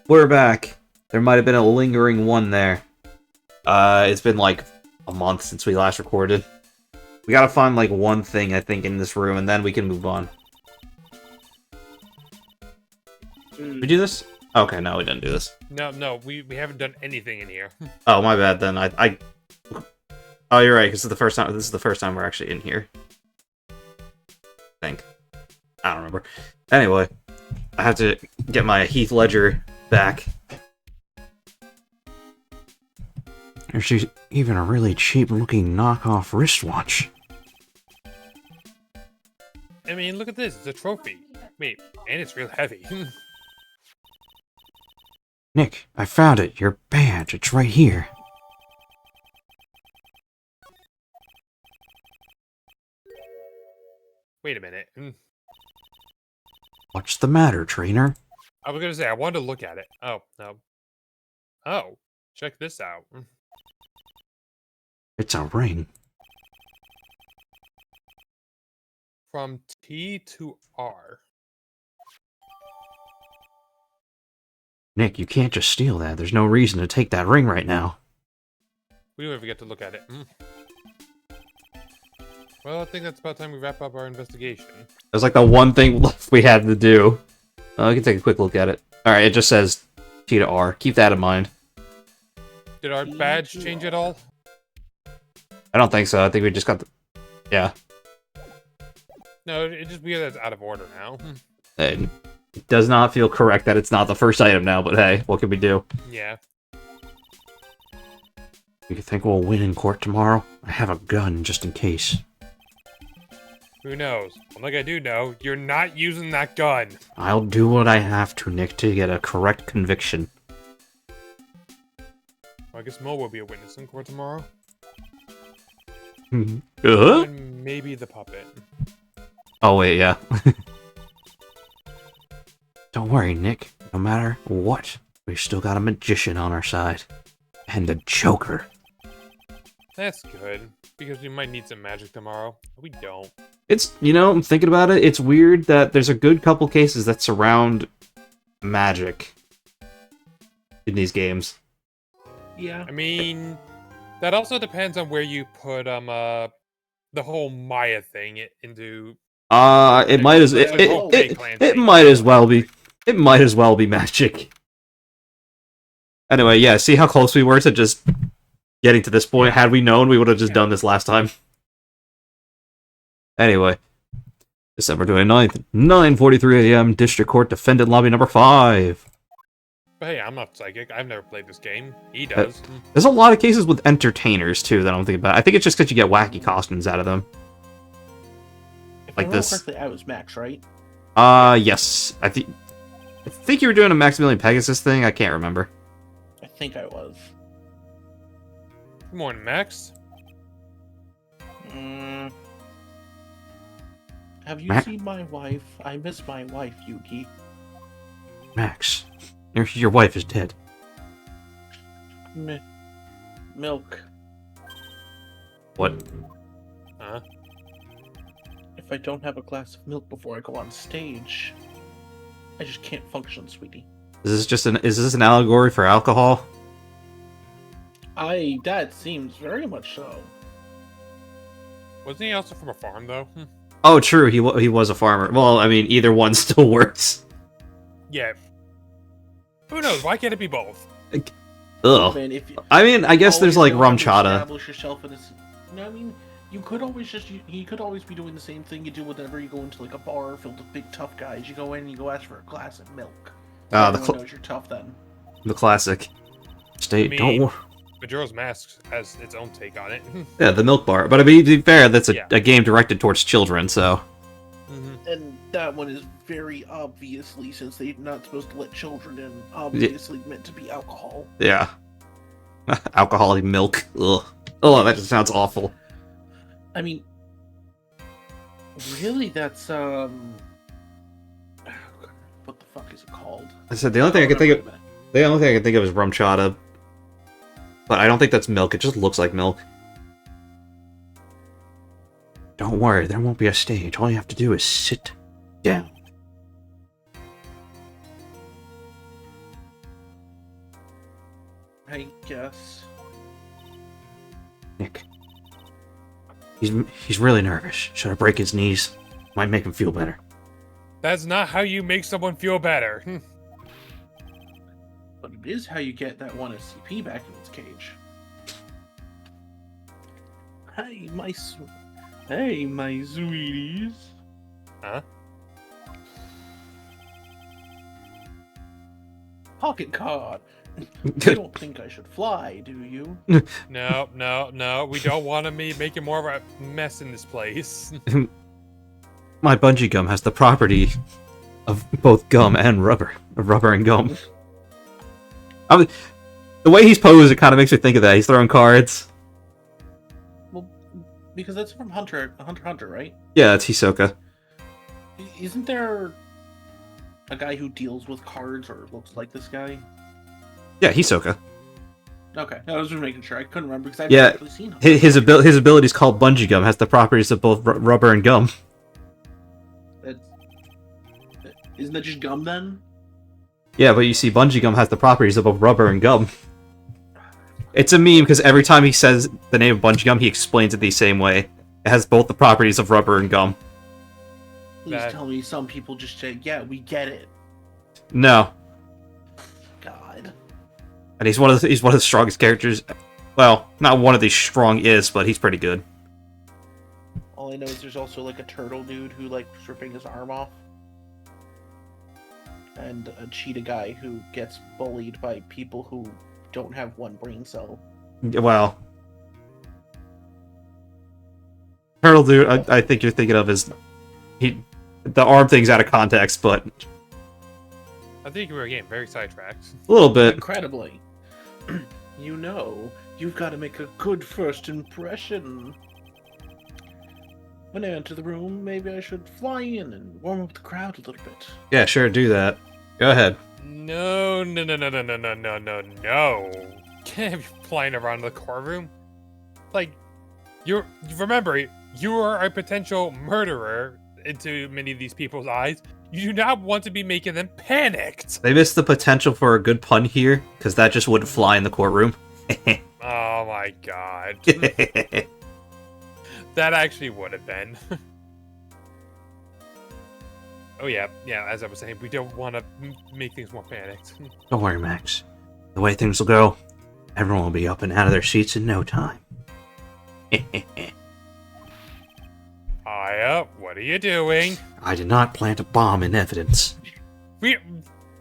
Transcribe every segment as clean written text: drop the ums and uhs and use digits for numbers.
We're back. There might have been a lingering one there. It's been like a month since we last recorded. We gotta find like one thing, I think, in this room, and then we can move on. We do this? Okay, no, we didn't do this. No, we haven't done anything in here. Oh, my bad then. Oh, you're right, because this is the first time we're actually in here. I think. I don't remember. Anyway, I have to get my Heath Ledger back. There's even a really cheap-looking knockoff wristwatch. I mean, look at this. It's a trophy. Wait, and it's real heavy. Nick, I found it. Your badge. It's right here. Wait a minute. What's the matter, trainer? I was gonna say, I wanted to look at it. Oh, no. Oh, check this out. It's a ring. From T to R. Nick, you can't just steal that. There's no reason to take that ring right now. We don't ever get to look at it. Well, I think that's about time we wrap up our investigation. There's like the one thing left we had to do. We can take a quick look at it. Alright, it just says T to R. Keep that in mind. Did our badge change at all? I don't think so. I think we just got the... Yeah. No, it's just weird that it's out of order now. It does not feel correct that it's not the first item now, but hey, what can we do? Yeah. You think we'll win in court tomorrow? I have a gun, just in case. Who knows? One thing I do know, you're not using that gun. I'll do what I have to, Nick, to get a correct conviction. Well, I guess Mo will be a witness in court tomorrow. Uh-huh. And maybe the puppet. Oh, wait, yeah. Don't worry, Nick. No matter what, we've still got a magician on our side. And a Joker. That's good, because we might need some magic tomorrow. We don't. It's, you know, I'm thinking about it, it's weird that there's a good couple cases that surround magic in these games. Yeah. I mean, that also depends on where you put the whole Maya thing into. It might as it might as well be magic. Anyway, yeah, see how close we were to just getting to this point? Had we known, we would have just done this last time. Anyway, December 29th, 9:43 a.m., District Court, Defendant Lobby number 5. But hey, I'm not psychic. I've never played this game. He does. There's a lot of cases with entertainers, too, that I don't think about. I think it's just because you get wacky costumes out of them. If Like I this. correctly, I was Max, right? Yes. I think you were doing a Maximilian Pegasus thing. I can't remember. I think I was. Good morning, Max. Have you Max? seen my wife? I miss my wife, Yuki. Max, your wife is dead. Milk. What? Huh? If I don't have a glass of milk before I go on stage, I just can't function, sweetie. Is this an allegory for alcohol? That seems very much so. Wasn't he also from a farm, though? Oh, true. He was a farmer. Well, I mean, either one still works. Yeah. Who knows? Why can't it be both? Ugh. Man, I mean, I guess there's like rum chata. Establish yourself in this. No, I mean, you could always he could always be doing the same thing you do whenever you go into like a bar filled with big tough guys. You go in and you go ask for a glass of milk. Everyone knows you're tough then. The classic. State, don't worry. Majora's Mask has its own take on it. Yeah, the milk bar. But I mean, to be fair, that's a game directed towards children, so. And that one is very obviously, since they're not supposed to let children in, obviously meant to be alcohol. Yeah. Alcoholic milk. Ugh. Oh, that just sounds awful. I mean, really, that's what the fuck is it called? I said the only thing I can think of is rum chata. But I don't think that's milk. It just looks like milk. Don't worry, there won't be a stage. All you have to do is sit down. I guess. Nick. He's really nervous. Should I break his knees? Might make him feel better. That's not how you make someone feel better. But it is how you get that one SCP back in its cage. Hey, my sweeties. Huh? Pocket card. You don't think I should fly, do you? No. We don't want to be making more of a mess in this place. My bungee gum has the property of both gum and rubber. Of rubber and gum. The way he's posed, it kind of makes me think of that. He's throwing cards. Well, because that's from Hunter x Hunter, right? Yeah, that's Hisoka. Isn't there a guy who deals with cards or looks like this guy? Yeah, Hisoka. Okay, I was just making sure. I couldn't remember because I've Yeah, actually seen him. His ability is called bungee gum. Has the properties of both rubber and gum. Isn't that just gum then? Yeah, but you see, bungee gum has the properties of both rubber and gum. It's a meme because every time he says the name of bungee gum, he explains it the same way. It has both the properties of rubber and gum. Please tell me some people just say, yeah, we get it. No. God. And he's one of the strongest characters. Well, not one of the strongest, but he's pretty good. All I know is there's also like a turtle dude who like ripping his arm off. And a cheetah guy who gets bullied by people who don't have one brain cell. Well, turtle dude, I think you're thinking of is the arm thing's out of context, but I think we were getting very sidetracked. a little bit. Incredibly. You know, you've got to make a good first impression. When I enter the room, maybe I should fly in and warm up the crowd a little bit. Yeah, sure, do that. Go ahead. No. Can't have you flying around the courtroom. Like, remember, you are a potential murderer into many of these people's eyes. You do not want to be making them panicked. They missed the potential for a good pun here, because that just wouldn't fly in the courtroom. Oh my god. That actually would have been. Oh yeah, as I was saying, we don't want to make things more panicked. Don't worry, Max. The way things will go, everyone will be up and out of their seats in no time. Aya, what are you doing? I did not plant a bomb in evidence.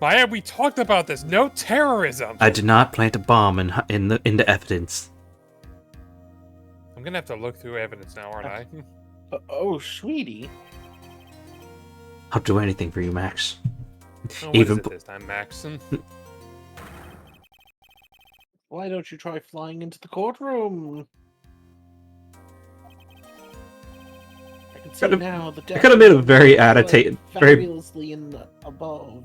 Maya, we talked about this. No terrorism. I did not plant a bomb into evidence. I'm gonna have to look through evidence now, aren't I? Oh, sweetie. I'll do anything for you, Max. Oh, what Even is it this time, Max? Why don't you try flying into the courtroom? I can see now the I could have made a very fabulously in the above.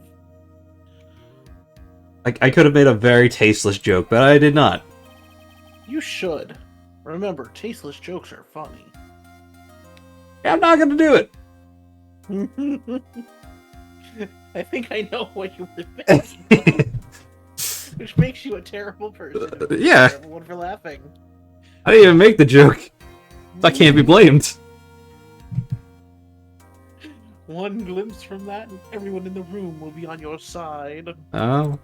I could have made a very tasteless joke, but I did not. You should. Remember, tasteless jokes are funny. Yeah, I'm not gonna do it. I think I know what you were thinking. Which makes you a terrible person. Yeah. Everyone for laughing. I didn't even make the joke. I can't be blamed. One glimpse from that, and everyone in the room will be on your side. Oh.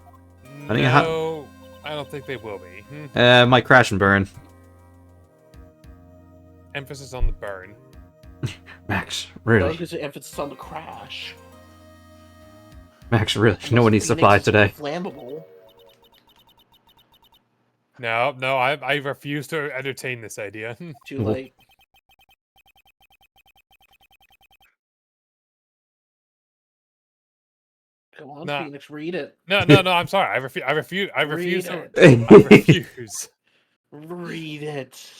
No, I don't think they will be. Might crash and burn. Emphasis on the burn. Max, No, really? because the emphasis on the crash. Max, really? No one needs to fly today. Flammable. No, I refuse to entertain this idea. Too late. Come on, Nah. Phoenix, read it. No, I'm sorry. I refuse. I refuse. I refuse. Read it.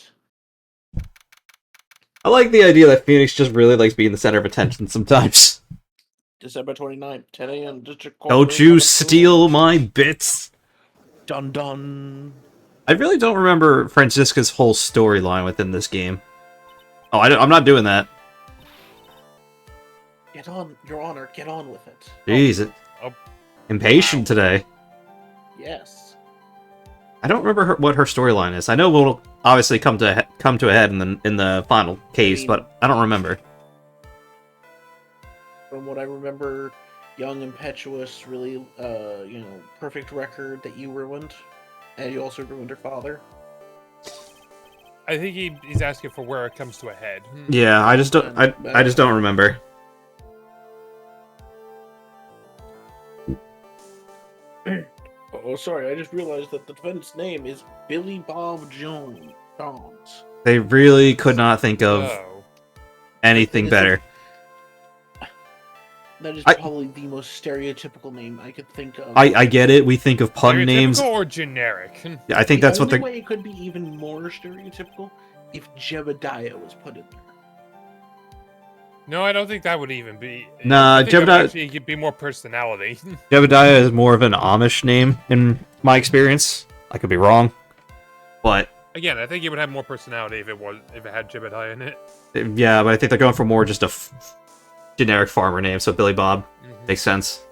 I like the idea that Phoenix just really likes being the center of attention sometimes. December 29th, 10 a.m. District Court. Don't you steal my bits! Dun dun. I really don't remember Franziska's whole storyline within this game. Oh, I'm not doing that. Get on, Your Honor, get on with it. Jeez, Oh. impatient today. Yes. I don't remember what her storyline is. I know it'll obviously come to a head in the final case, but I don't remember. From what I remember, young, impetuous, really, perfect record that you ruined, and you also ruined her father. I think he's asking for where it comes to a head. Yeah, I just don't. I just don't remember. Oh, sorry, I just realized that the defendant's name is Billy Bob Jones. They really could not think of anything That is better. That is probably the most stereotypical name I could think of. I get it. We think of pun names. Stereotypical or generic? Yeah, I think that's what the only way it could be even more stereotypical if Jebediah was put in there. No, I don't think that would even be. Nah, Jebediah actually could be more personality. Jebediah is more of an Amish name in my experience. I could be wrong, but again, I think it would have more personality if it had Jebediah in it. Yeah, but I think they're going for more just a generic farmer name. So Billy Bob makes sense.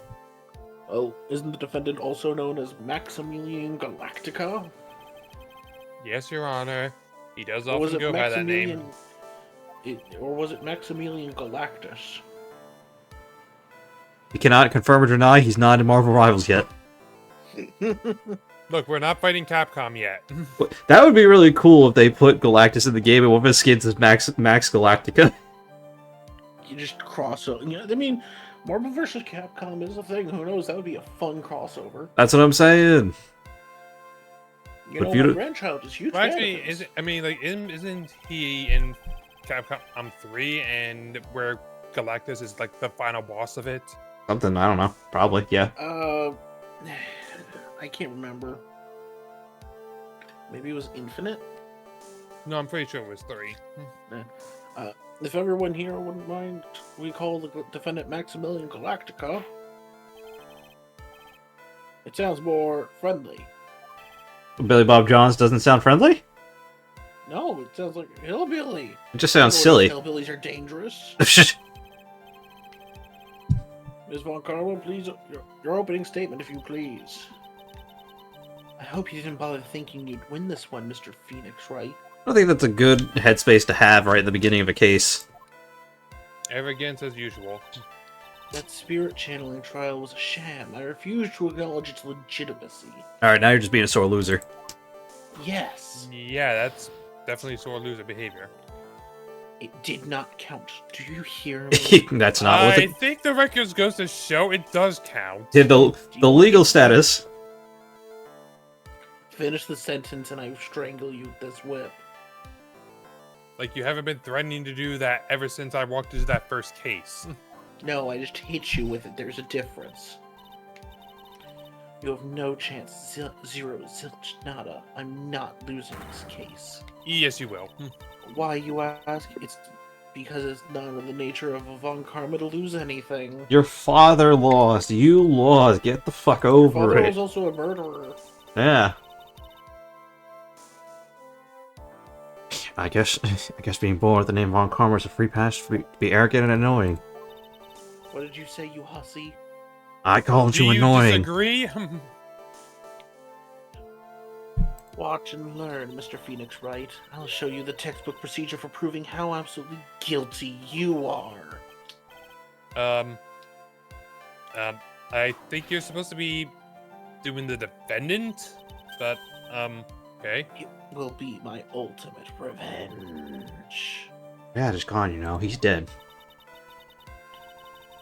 Oh, isn't the defendant also known as Maximilian Galactica? Yes, Your Honor. He does often go by that name. Or was it Maximilian Galactus? He cannot confirm or deny he's not in Marvel Rivals yet. Look, we're not fighting Capcom yet. That would be really cool if they put Galactus in the game and one of his skins is Max Galactica. You just cross over. You know, I mean, Marvel vs. Capcom is a thing. Who knows? That would be a fun crossover. That's what I'm saying. You know, my grandchild is huge. Well, actually, isn't he in Capcom 3 and where Galactus is like the final boss of it? Something, I don't know. Probably, yeah. I can't remember. Maybe it was Infinite? No, I'm pretty sure it was 3. If everyone here wouldn't mind, we call the defendant Maximilian Galactica. It sounds more friendly. Billy Bob Jones doesn't sound friendly? No, it sounds like hillbilly. It just sounds silly. Hillbillies are dangerous. Ms. Von Karma, please, your opening statement, if you please. I hope you didn't bother thinking you'd win this one, Mr. Phoenix, right? I think that's a good headspace to have right at the beginning of a case. Arrogance as usual. That spirit channeling trial was a sham. I refuse to acknowledge its legitimacy. Alright, now you're just being a sore loser. Yes. Yeah, that's definitely sore loser behavior. It did not count. Do you hear me? That's not what I think the records goes to show it does count. Did the legal status. Finish the sentence and I strangle you with this whip. Like, you haven't been threatening to do that ever since I walked into that first case. No, I just hit you with it. There's a difference. You have no chance. Zero, zilch, nada. I'm not losing this case. Yes, you will. Why, you ask? It's because it's not in the nature of a Von Karma to lose anything. Your father lost. You lost. Get the fuck over Your father it. was also a murderer. Yeah. I guess being born with the name Von Karma is a free pass to be arrogant and annoying. What did you say, you hussy? I called you annoying. Do you disagree? Watch and learn, Mr. Phoenix Wright. I'll show you the textbook procedure for proving how absolutely guilty you are. I think you're supposed to be doing the defendant, but, okay. It will be my ultimate revenge. Dad is gone, you know. He's dead.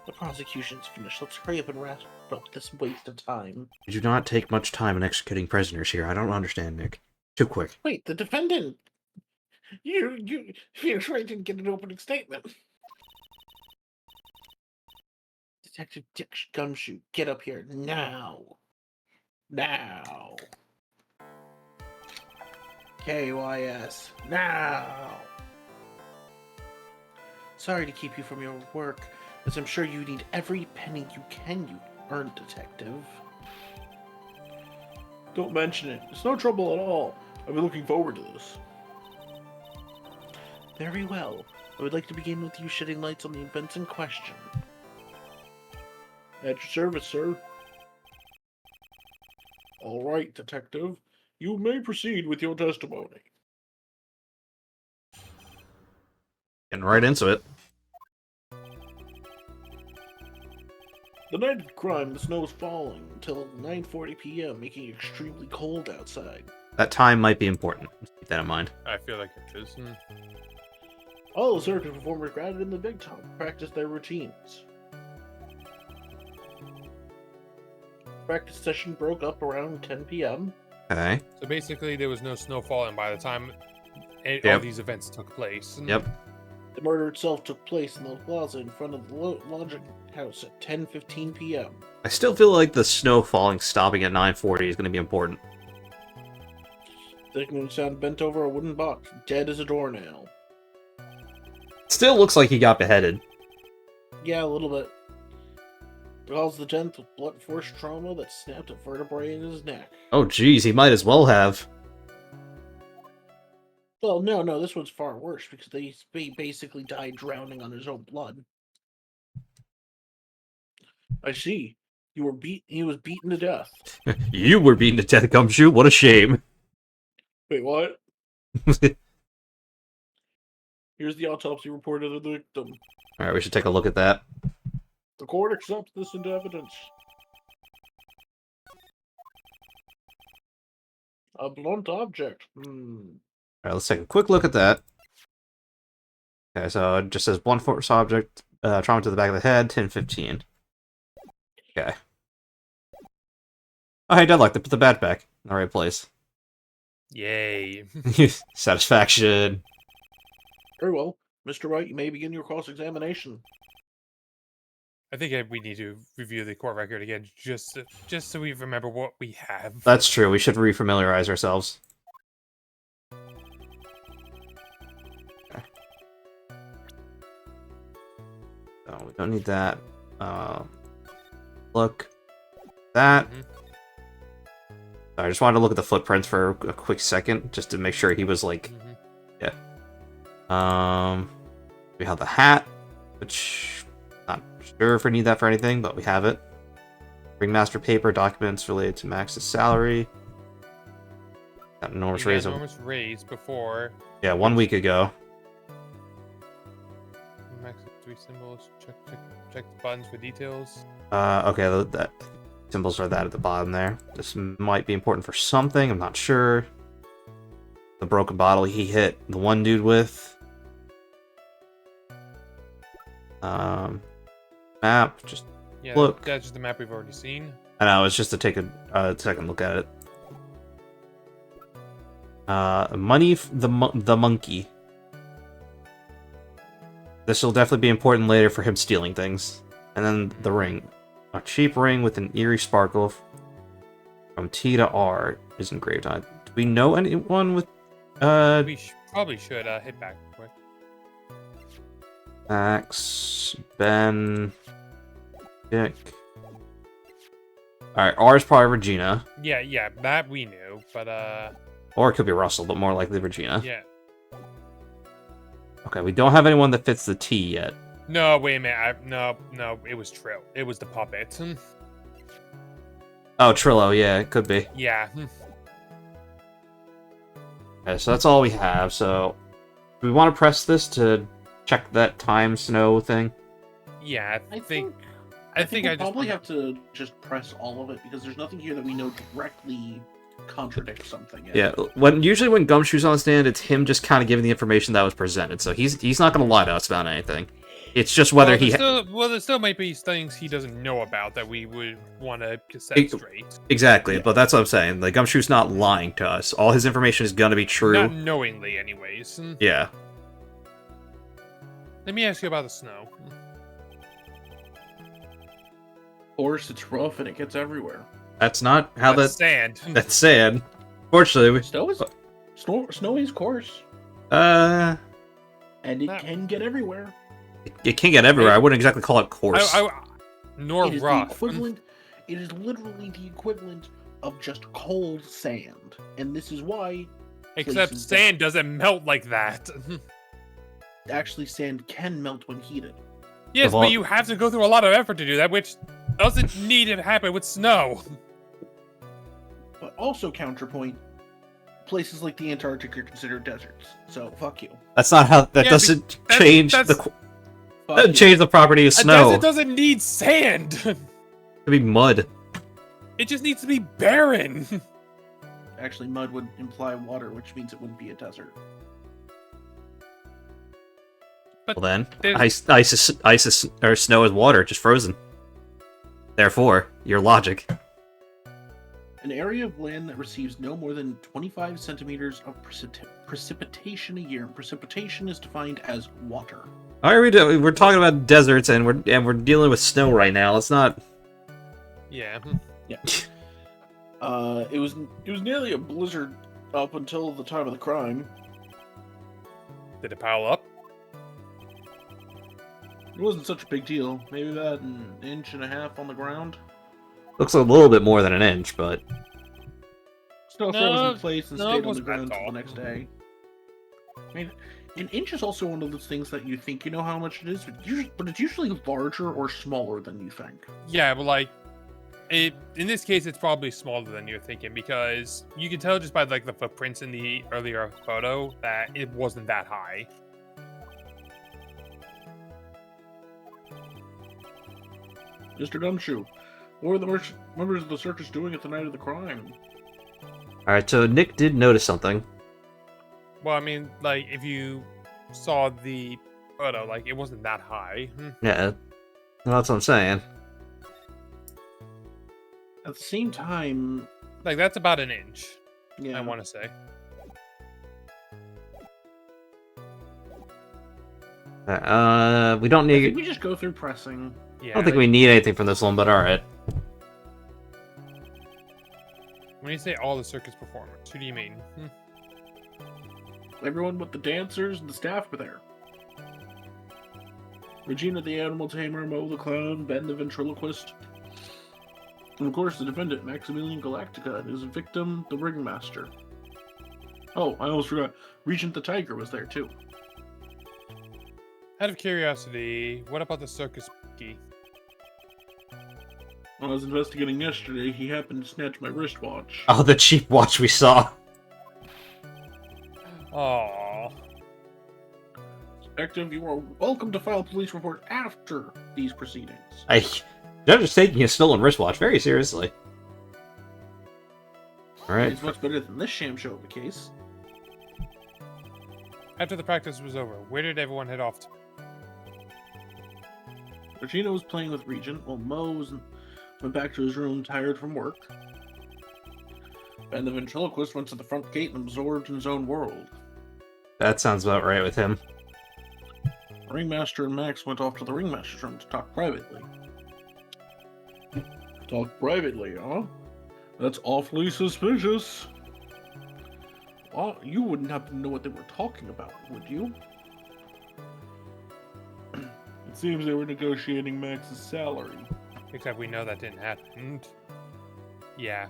The prosecution's finished. Let's hurry up and wrap up this waste of time. You do not take much time in executing prisoners here. I don't understand, Nick. Too quick. Wait, the defendant! You Phoenix Wright didn't get an opening statement. Detective Dick Gumshoe, get up here now. Now. KYS, now. Sorry to keep you from your work, as I'm sure you need every penny you can, you earned detective. Don't mention it. It's no trouble at all. I've been looking forward to this. Very well. I would like to begin with you shedding lights on the events in question. At your service, sir. All right, detective. You may proceed with your testimony. Getting right into it. The night of the crime, the snow was falling until 9:40 p.m., making it extremely cold outside. That time might be important. Keep that in mind. I feel like it is. All the circus performers gathered in the big top to practice their routines. Practice session broke up around 10 p.m. Okay. So basically, there was no snow falling by the time all Yep. these events took place. Yep. The murder itself took place in the plaza in front of the lodging house at 10:15 p.m. I still feel like the snow falling stopping at 9:40 is going to be important. Dickman sound bent over a wooden box, dead as a doornail. Still looks like he got beheaded. Yeah, a little bit. Calls the 10th with blunt force trauma that snapped a vertebrae in his neck. Oh, geez, he might as well have. Well, no, this one's far worse because they basically died drowning on his own blood. I see. He was beaten to death. You were beaten to death, Gumshoe. What a shame. Wait, what? Here's the autopsy report of the victim. Alright, we should take a look at that. The court accepts this into evidence. A blunt object. Alright, let's take a quick look at that. Okay, so it just says blunt force object, trauma to the back of the head, 10-15. Okay. Oh, hey, Deadlock, they put the bat back in the right place. Yay. Satisfaction. Very well. Mr. Wright, you may begin your cross-examination. I think we need to review the court record again, just so we remember what we have. That's true, we should refamiliarize ourselves. Okay. So, we don't need that. Look. That. I just wanted to look at the footprints for a quick second, just to make sure he was like... Yeah. We have the hat, which... Not sure if we need that for anything, but we have it. Ringmaster paper, documents related to Max's salary. That enormous raise. Enormous raise before. Yeah, 1 week ago. Max 3 symbols. Check the buttons for details. Okay, that symbols are that at the bottom there. This might be important for something. I'm not sure. The broken bottle he hit the one dude with. Map. Just Yeah, look. that's just the map we've already seen. I know. It's just to take a second look at it. Money. The monkey. This will definitely be important later for him stealing things. And then the ring. A cheap ring with an eerie sparkle from T to R is engraved on it. Do we know anyone with... We probably should hit back quick. Max, Ben, Dick. Alright, R is probably Regina. Yeah, that we knew, but Or it could be Russell, but more likely Regina. yeah. Okay, we don't have anyone that fits the T yet. No, wait a minute. No, it was Trill. It was the puppet. Oh, Trillo, yeah, it could be. Yeah. Okay, so that's all we have, so... Do we want to press this to check that time snow thing? Yeah, I think I we'll probably have to just press all of it because there's nothing here that we know directly contradicts something. Yeah, usually when Gumshoe's on the stand, it's him just kind of giving the information that was presented, so he's not going to lie to us about anything. It's just whether there still might be things he doesn't know about that we would want to set straight. Exactly, but that's what I'm saying. Like, Gumshoe's not lying to us. All his information is gonna be true. Not knowingly, anyways. Yeah. Let me ask you about the snow. Of course, it's rough and it gets everywhere. That's not how That's sand. That's sand. Fortunately, Snow is coarse, uh, and it can get everywhere. it can get everywhere. I wouldn't exactly call it coarse. Nor It is the rough. equivalent. It is literally the equivalent of just cold sand, and this is why. Except places sand doesn't melt like that. Actually, sand can melt when heated. Yes, but you have to go through a lot of effort to do that, which doesn't need to happen with snow. But also counterpoint, places like the Antarctic are considered deserts. So fuck you. That's not how. That Yeah, doesn't that's- change that's- the. Fuck Doesn't you. change the property of A snow. desert doesn't need sand. It'd be mud. It just needs to be barren. Actually, mud would imply water, which means it wouldn't be a desert. But Well then, there's- ice is, or snow is water, just frozen. Therefore, your logic. An area of land that receives no more than 25 centimeters of precipitation a year. Precipitation is defined as water. Why are we doing? We're talking about deserts, and we're dealing with snow right now. Let's not. Yeah. It was nearly a blizzard up until the time of the crime. Did it pile up? It wasn't such a big deal. Maybe about an inch and a half on the ground. Looks a little bit more than an inch, but Snow No, froze in place and no, it stayed on the wasn't that ground until tall. the next day. I mean, an inch is also one of those things that you think you know how much it is, but it's usually larger or smaller than you think. Yeah, but like, in this case, it's probably smaller than you're thinking because you can tell just by like the footprints in the earlier photo that it wasn't that high. Mr. Gumshoe, what were the members of the circus doing at the night of the crime? all right. So Nick did notice something. Well, I mean, like if you saw the photo, like it wasn't that high. Yeah, well, that's what I'm saying. At the same time, Like that's about an inch. yeah, I want to say. We don't I need. think we just go through pressing. Yeah. I don't think we need anything from this one, but all right. When you say all the circus performers, who do you mean? Everyone but the dancers and the staff were there. Regina the animal tamer, Mo the clown, Ben the ventriloquist, and of course the defendant, Maximilian Galactica, and his victim, the ringmaster. Oh, I almost forgot. Regent the tiger was there too. Out of curiosity, what about the circus monkey? When I was investigating yesterday, he happened to snatch my wristwatch. Oh, the cheap watch we saw. Aww. Detective, you are welcome to file a police report after these proceedings. Judge is taking his stolen wristwatch very seriously. All right. It's much better than this sham show of a case. After the practice was over, where did everyone head off to? Regina was playing with Regent, while went back to his room tired from work. Ben the ventriloquist went to the front gate and absorbed in his own world. That sounds about right with him. Ringmaster and Max went off to the ringmaster's room to talk privately. Talk privately, huh? That's awfully suspicious. Well, you wouldn't happen to know what they were talking about, would you? It seems they were negotiating Max's salary. Except we know that didn't happen. Yeah.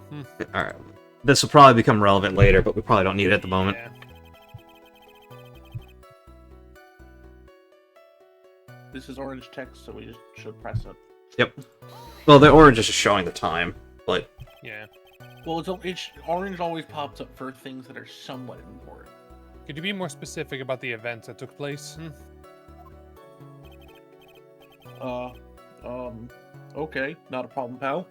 All right. This will probably become relevant later, but we probably don't need it at the moment. Yeah. This is orange text, so we just should press it. Yep. Well, the orange is just showing the time, but Yeah. Well, orange always pops up for things that are somewhat important. Could you be more specific about the events that took place? Okay, not a problem, pal.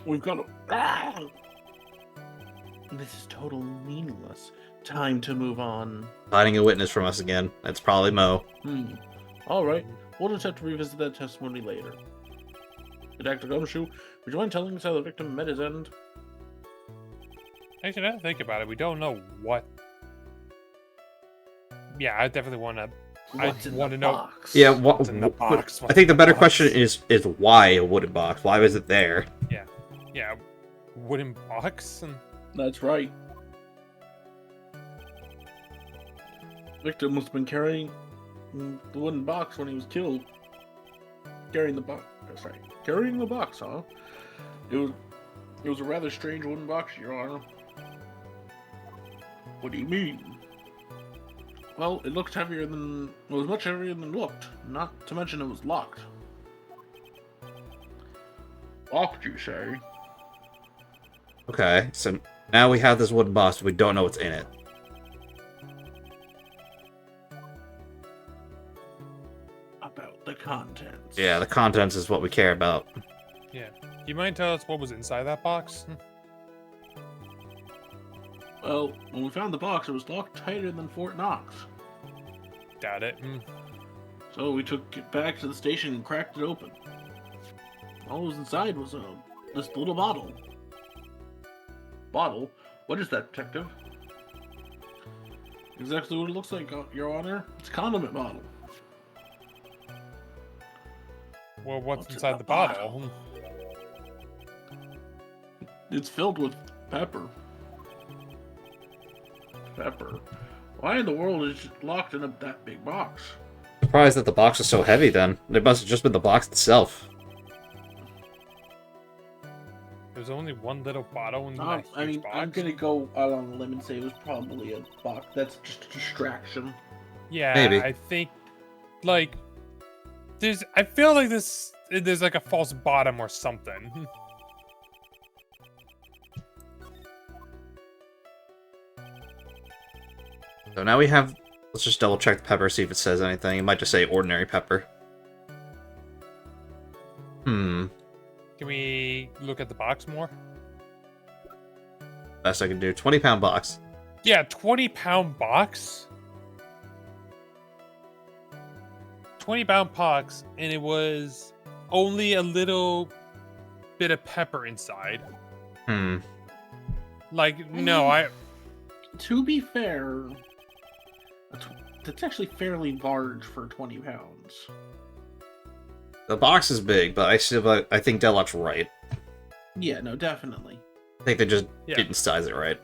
We've got to... Ah! This is totally meaningless. Time to move on. finding a witness from us again. That's probably Mo. Alright, we'll just have to revisit that testimony later. Dr. Gumshoe, would you mind telling us how the victim met his end? Actually, now that I think about it, we don't know what. Yeah, I definitely want to. What's in want the to know. box? Yeah, What's in the box? I think the better What's in question is why a wooden box? Why was it there? Yeah, wooden box. And That's right. Victim must have been carrying the wooden box when he was killed. Carrying the box. That's right. Carrying the box, huh? It was a rather strange wooden box, Your Honor. What do you mean? Well, it looked heavier than... It was much heavier than it looked. Not to mention it was locked. Locked, you say? Okay, so now we have this wooden box, but we don't know what's in it. About the contents. Yeah, the contents is what we care about. Yeah. Do you mind telling us what was inside that box? Well, when we found the box, it was locked tighter than Fort Knox. Doubt it. So we took it back to the station and cracked it open. All that was inside was this little bottle. Bottle? What is that, detective? Exactly what it looks like, Your Honor. It's a condiment bottle. Well, what's What's in inside the the bottle? It's filled with pepper. Pepper. Why in the world is it locked in that big box? Surprised that the box was so heavy then. It must have just been the box itself. There's only one little bottle in that I huge mean, box. I'm gonna go out on a limb and say it was probably a box. That's just a distraction. Yeah, Maybe. I think, like, I feel like there's like a false bottom or something. So now we have... Let's just double check the pepper, see if it says anything. It might just say ordinary pepper. Can we look at the box more? Best I can do. 20-pound box. Yeah, 20-pound box. 20-pound box, and it was only a little bit of pepper inside. Like, no, To be fair, that's actually fairly large for 20 pounds. The box is big, but I think Deadlock's right. Yeah, no, definitely. I think they just Yeah. didn't size it right.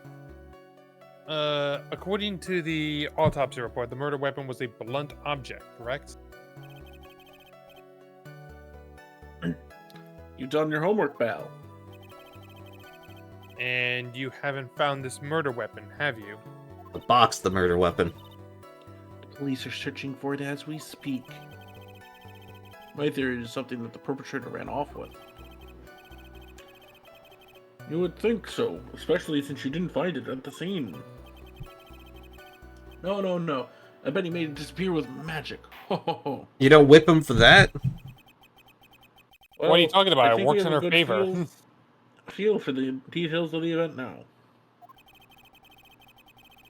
According to the autopsy report, the murder weapon was a blunt object, correct? You've done your homework, Bal. And you haven't found this murder weapon, have you? The box, the murder weapon. The police are searching for it as we speak. My theory is something that the perpetrator ran off with. You would think so, especially since you didn't find it at the scene. No. I bet he made it disappear with magic. Ho ho ho. You don't whip him for that? What are you talking about? I It think we works have in a our good favor. Feel for the details of the event now.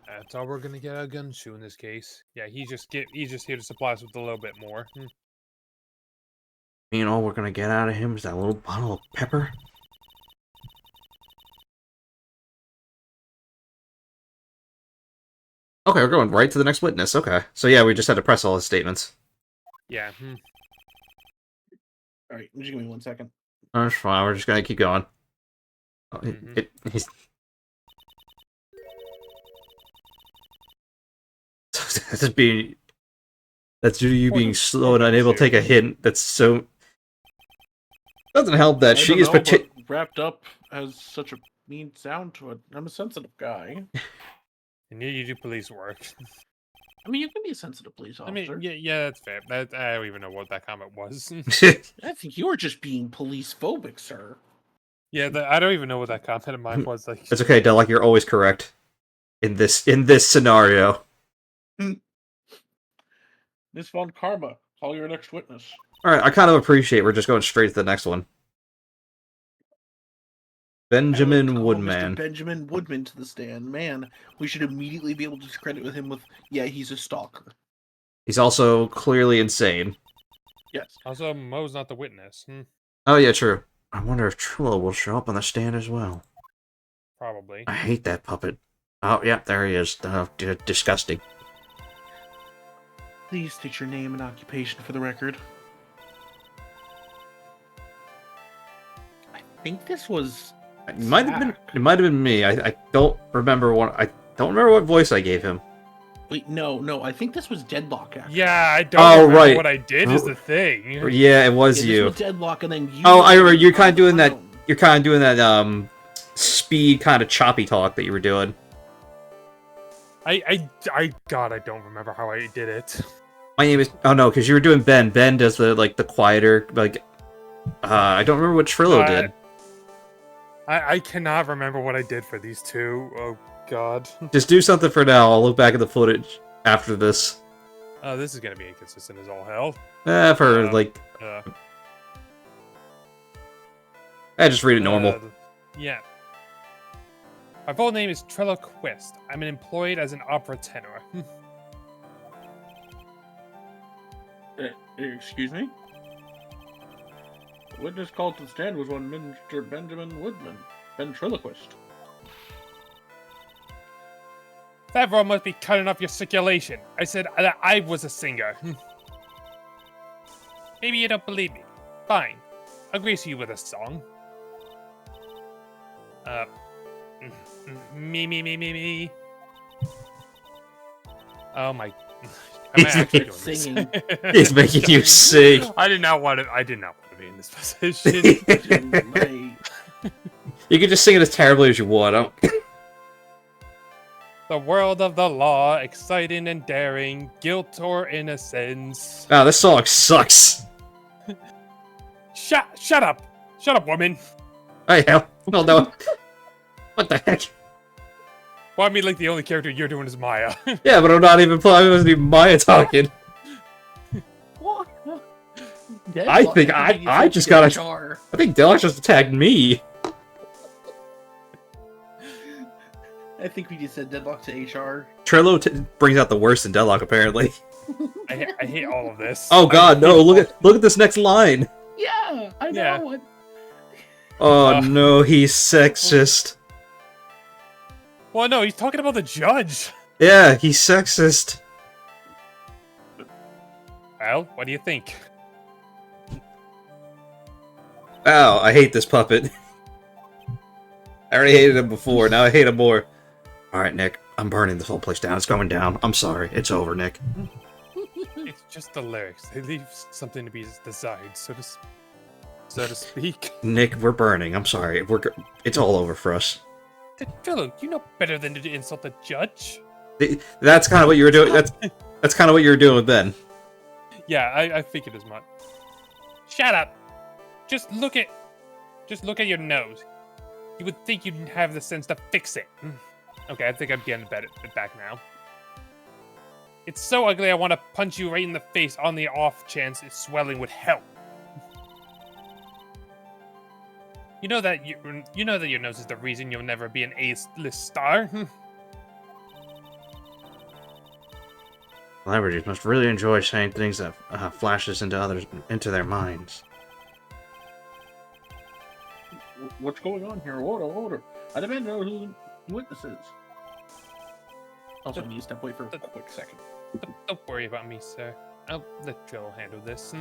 That's all we're gonna get out of Gunshoe in this case. Yeah, he's just here to supply us with a little bit more. You know, all we're gonna get out of him is that little bottle of pepper? Okay, we're going right to the next witness. Okay. So yeah, we just had to press all his statements. Yeah. Alright, just give me 1 second. Oh, that's fine. We're just gonna keep going. Oh, Mhm. he's... That's due to you being slow and unable to take a hint. That's so... Doesn't help that I she don't is know, but wrapped up has such a mean sound to it. I'm a sensitive guy. And you do police work. I mean, you can be a sensitive police I officer. mean, yeah, that's fair. I don't even know what that comment was. I think you were just being police phobic, sir. Yeah, I don't even know what that comment of mine was. Like, It's okay, Deadlock, you're always correct. In this scenario. Miss Von Karma, call your next witness. Alright, I kind of appreciate we're just going straight to the next one. Benjamin Call Woodman. Mr. Benjamin Woodman to the stand. Man, we should immediately be able to discredit with him with, yeah, he's a stalker. He's also clearly insane. Yes. also, Mo's not the witness. Oh yeah, true. I wonder if Trillo will show up on the stand as well. Probably. I hate that puppet. Oh, yeah, there he is. Disgusting. Please state your name and occupation for the record. I think this was... It might have been me. I don't remember what voice I gave him. Wait, no, I think this was Deadlock, actually. Yeah, I don't Oh, remember right. what I did is the thing. Yeah, it was This you. was Deadlock, and then you... Oh, I remember. You're kind of doing that. Unknown. You're kind of doing that. Speed kind of choppy talk that you were doing. God, I don't remember how I did it. My name is. Oh no, because you were doing Ben. Ben does the quieter I don't remember what Trillo did. I cannot remember what I did for these two. Oh, God. Just do something for now. I'll look back at the footage after this. Oh, this is gonna be inconsistent as all hell. For, like... Uh, just read it normal. Yeah. My full name is Trello Quest. I'm employed as an opera tenor. Excuse me? The witness called to the stand was one Mr. Benjamin Woodman, ventriloquist. That bro must be cutting off your circulation. I said that I was a singer. Maybe you don't believe me. Fine. I'll grace you with a song. Me. Oh my. Am I actually doing this? Singing. He's making you sing. I did not want to be in this position. You can just sing it as terribly as you want. I don't... The world of the law, exciting and daring, guilt or innocence. Wow, this song sucks. Shut up! Shut up, woman! Hey, hell. Well, no. What the heck? Well, I mean, like, the only character you're doing is Maya. Yeah, but I'm not even playing. I wasn't even Maya talking. What? I think I just got a... I think Deluxe just attacked me. I think we just said deadlock to HR. Trello brings out the worst in Deadlock, apparently. I hate all of this. Oh god, no! Look at this next line. Yeah, I know. Yeah. Oh no, he's sexist. Well, no, he's talking about the judge. Yeah, he's sexist. Well, what do you think? Wow, I hate this puppet. I already hated him before. Now I hate him more. All right, Nick. I'm burning this whole place down. It's going down. I'm sorry. It's over, Nick. It's just the lyrics. They leave something to be desired, so to speak. Nick, we're burning. I'm sorry. It's all over for us. Philo, you know better than to insult the judge. That's kind of what you were doing. That's kind of what you were doing with Ben. Yeah, I figured as much. Shut up. Just look at your nose. You would think you'd have the sense to fix it. Okay, I think I'm getting it back now. It's so ugly I want to punch you right in the face on the off chance its swelling would help. You know that your nose is the reason you'll never be an A-list star. Celebrities must really enjoy saying things that flashes into their minds. What's going on here? Order. I demand to know who the witness is. Also, I need to step away for a quick second. Don't worry about me, sir. I'll let Joe handle this.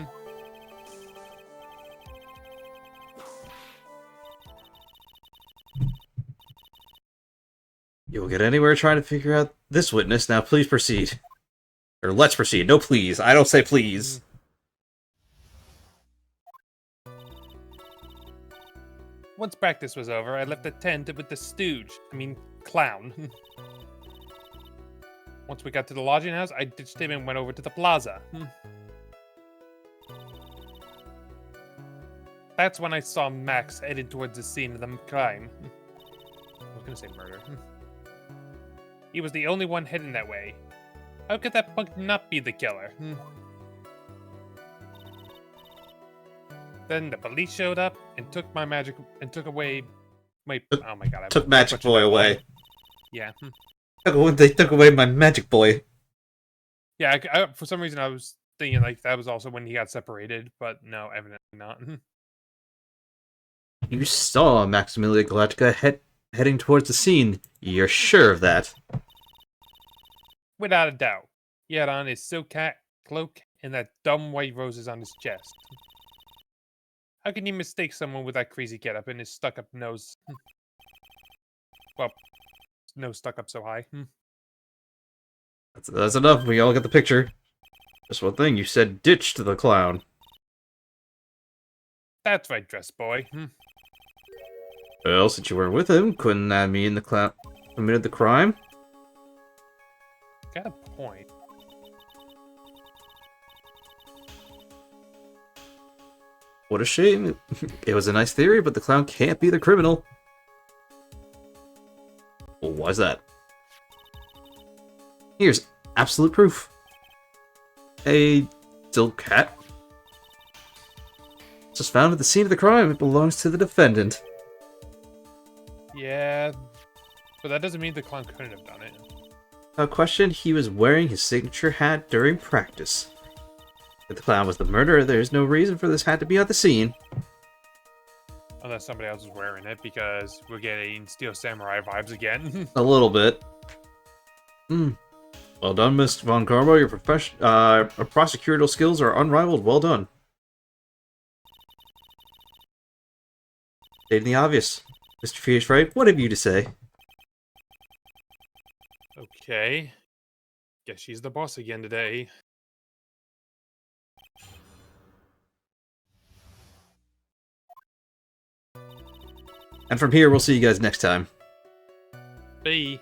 You will get anywhere trying to figure out this witness. Now, please proceed. Or let's proceed. No, please. I don't say please. Once practice was over, I left the tent with the clown. Once we got to the lodging house, I ditched him and went over to the plaza. That's when I saw Max headed towards the scene of the crime. I was gonna say murder. He was the only one heading that way. How could that punk not be the killer? Then the police showed up and took away my... Oh my god. Took Magic Boy away. Yeah. They took away my Magic Boy. Yeah, I, for some reason I was thinking like that was also when he got separated, but no, evidently not. You saw Maximilian Galactica heading towards the scene. You're sure of that? Without a doubt. He had on his silk hat, cloak, and that dumb white roses on his chest. How can you mistake someone with that crazy getup and his stuck-up nose? Well, nose stuck up so high. That's enough. We all get the picture. Just one thing. You said ditch to the clown. That's right, dress boy. Well, since you weren't with him, couldn't that mean the clown committed the crime? Got a point. What a shame. It was a nice theory, but the clown can't be the criminal. Well, why's that? Here's absolute proof. A still cat? Just found at the scene of the crime. It belongs to the defendant. Yeah, but that doesn't mean the clown couldn't have done it. Without question, he was wearing his signature hat during practice. If the clown was the murderer, there is no reason for this hat to be at the scene. Unless somebody else is wearing it, because we're getting Steel Samurai vibes again. A little bit. Well done, Miss Von Carmo. Your prosecutorial skills are unrivaled. Well done. Stating the obvious. Mr. Fierce Wright, what have you to say? Okay. Guess she's the boss again today. And from here, we'll see you guys next time. Bye.